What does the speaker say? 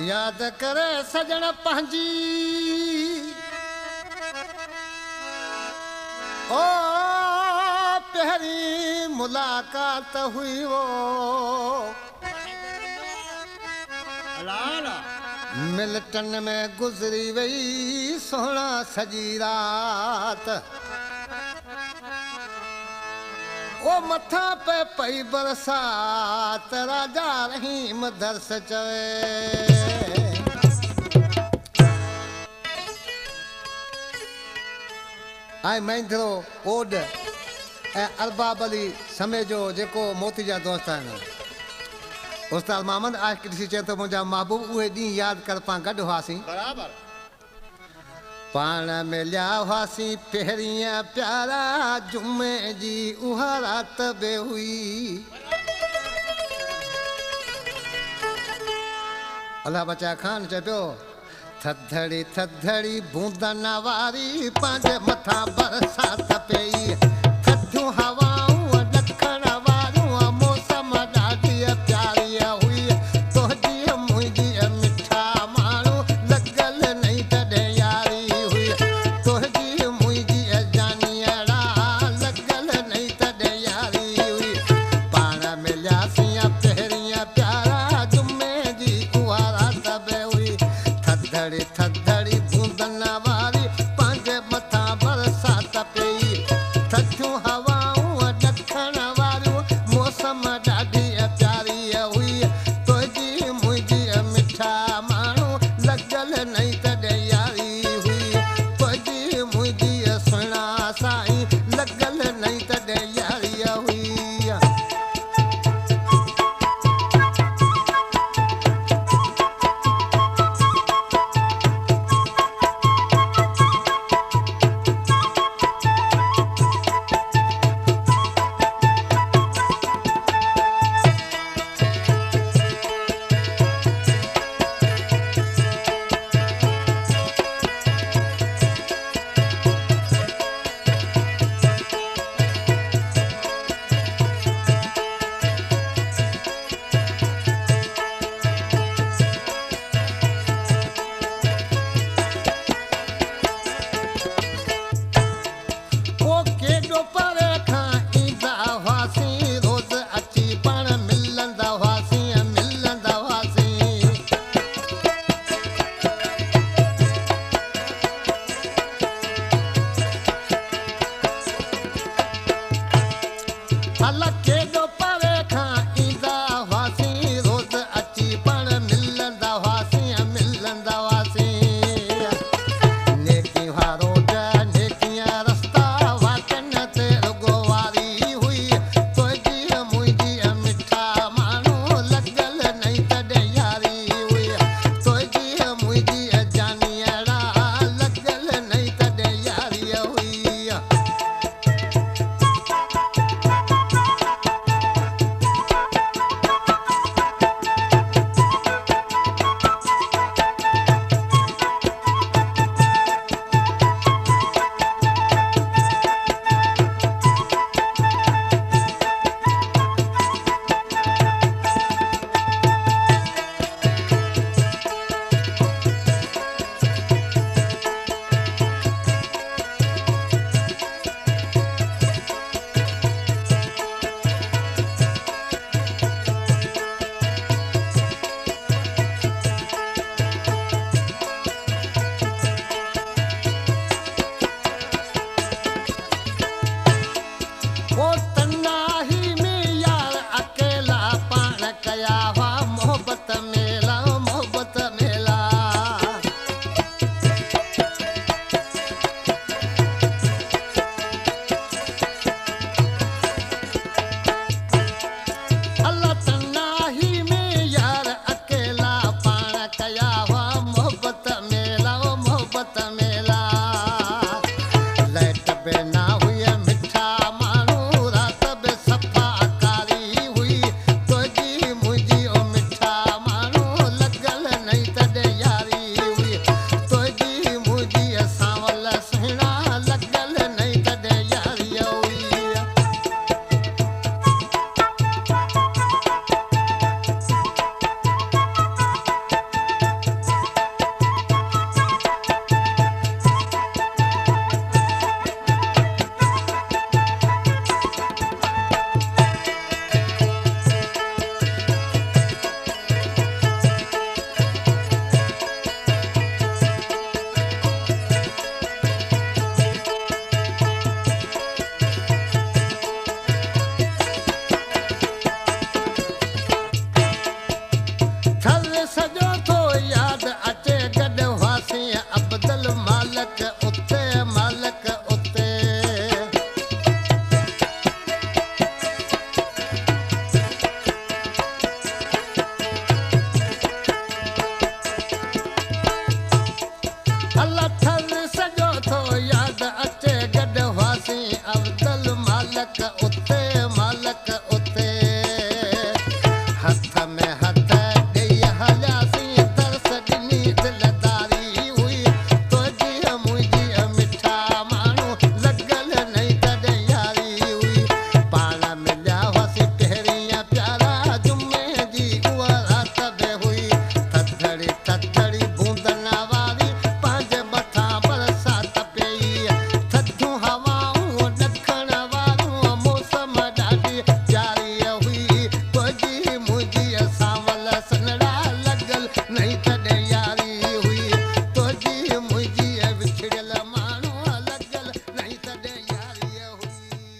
याद करे सजन पंहिंजी ओ पहिरीं मुलाकात हुई वो मिल्टन में गुज़री वई सोहणा सजी रात ओ मथा पे पई बरसात राजा रहीम दर्स चवे आई महिंद्रो ओड ए अरबाब अली समय जो जेको मोती जा दोस्त आहिनि उस्ताद मोहम्मद आशिक़ ॾिसी चए थो मुंहिंजा महबूब उहे ॾींहं यादि कर पाण गॾु हुआसीं बराबर पाण मिलिया हुआसीं पहिरीं प्यारा जुमे जी उहा रात बि हुई अल्लाह बचा खान चए पियो थधड़ी थधड़ी बूंदन वारी पंहिंजे मथां बरसात पई थधियूं हवाऊं ॾखण वारियूं मौसम ॾाढी प्यारी हुई तुंहिंजी मुंहिंजी मिठा माण्हू लॻल नहीं तॾहिं यारी हुई तुंहिंजी मुंहिंजी जानियड़ा लॻल नहीं तॾहिं यारी हुई पाण मिलियासीं पहिरीं प्यारा जुमे जी उहा रात बि हुई थधड़ी थधड़ी बूंदन वारी पंहिंजे मथां बरसात पई थधियूं हवाऊं ॾखण वारियूं मौसम ॾाढी